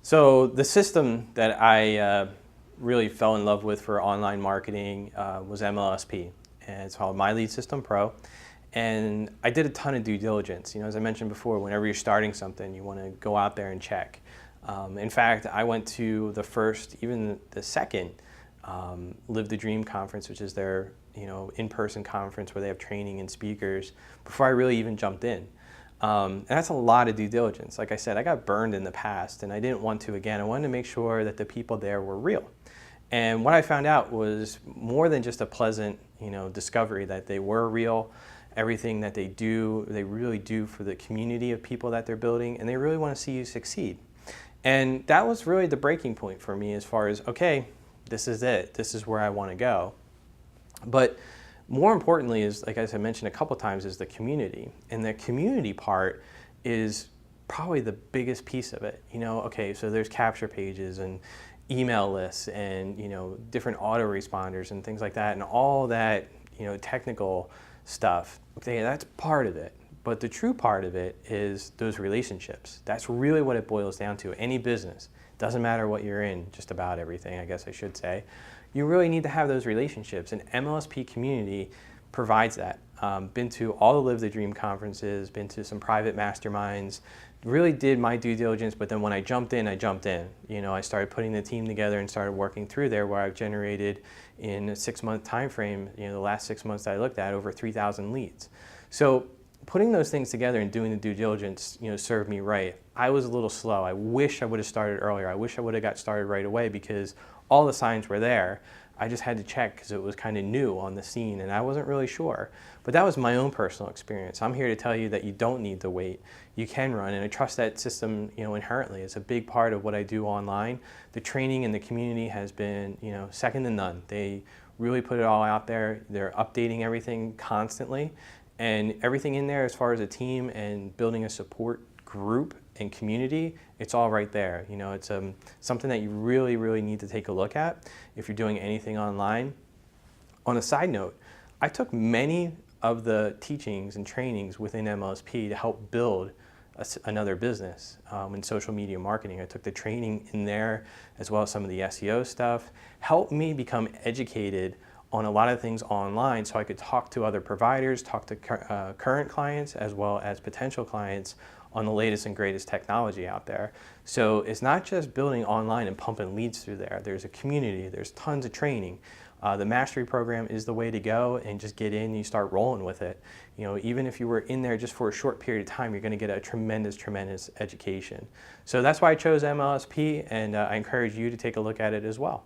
So the system that I really fell in love with for online marketing was MLSP, and it's called My Lead System Pro. And I did a ton of due diligence. As I mentioned before, whenever you're starting something, you want to go out there and check. In fact, I went to the first, even the second, Live the Dream conference, which is their in-person conference where they have training and speakers, before I really even jumped in. And that's a lot of due diligence. Like I said, I got burned in the past, and I didn't want to again. I wanted to make sure that the people there were real. And what I found out was more than just a pleasant, discovery that they were real. Everything that they do, they really do for the community of people that they're building, and they really want to see you succeed. And that was really the breaking point for me as far as, okay, this is it. This is where I want to go. But more importantly is, like as I mentioned a couple times, is the community. And the community part is probably the biggest piece of it. Okay, so there's capture pages and email lists and, different autoresponders and things like that, and all that, technical stuff. Okay, that's part of it. But the true part of it is those relationships. That's really what it boils down to. Any business, doesn't matter what you're in, just about everything, I guess I should say. You really need to have those relationships, and MLSP community provides that. Been to all the Live the Dream conferences, been to some private masterminds, really did my due diligence, but then when I jumped in, I jumped in. I started putting the team together and started working through there, where I've generated in a 6-month time frame, the last 6 months that I looked at, over 3,000 leads. So putting those things together and doing the due diligence, served me right. I was a little slow. I wish I would have started earlier. I wish I would have got started right away, because all the signs were there. I just had to check because it was kind of new on the scene and I wasn't really sure. But that was my own personal experience. I'm here to tell you that you don't need to wait. You can run, and I trust that system, inherently. It's a big part of what I do online. The training and the community has been, second to none. They really put it all out there. They're updating everything constantly, and everything in there as far as a team and building a support group and community, it's all right there. It's something that you really, really need to take a look at if you're doing anything online. On a side note, I took many of the teachings and trainings within MLSP to help build another business in social media marketing. I took the training in there, as well as some of the SEO stuff, helped me become educated on a lot of things online, so I could talk to other providers, talk to current clients as well as potential clients on the latest and greatest technology out there. So it's not just building online and pumping leads through there. There's a community, there's tons of training. The mastery program is the way to go, and just get in and you start rolling with it. Even if you were in there just for a short period of time, you're going to get a tremendous, tremendous education. So that's why I chose MLSP, and I encourage you to take a look at it as well.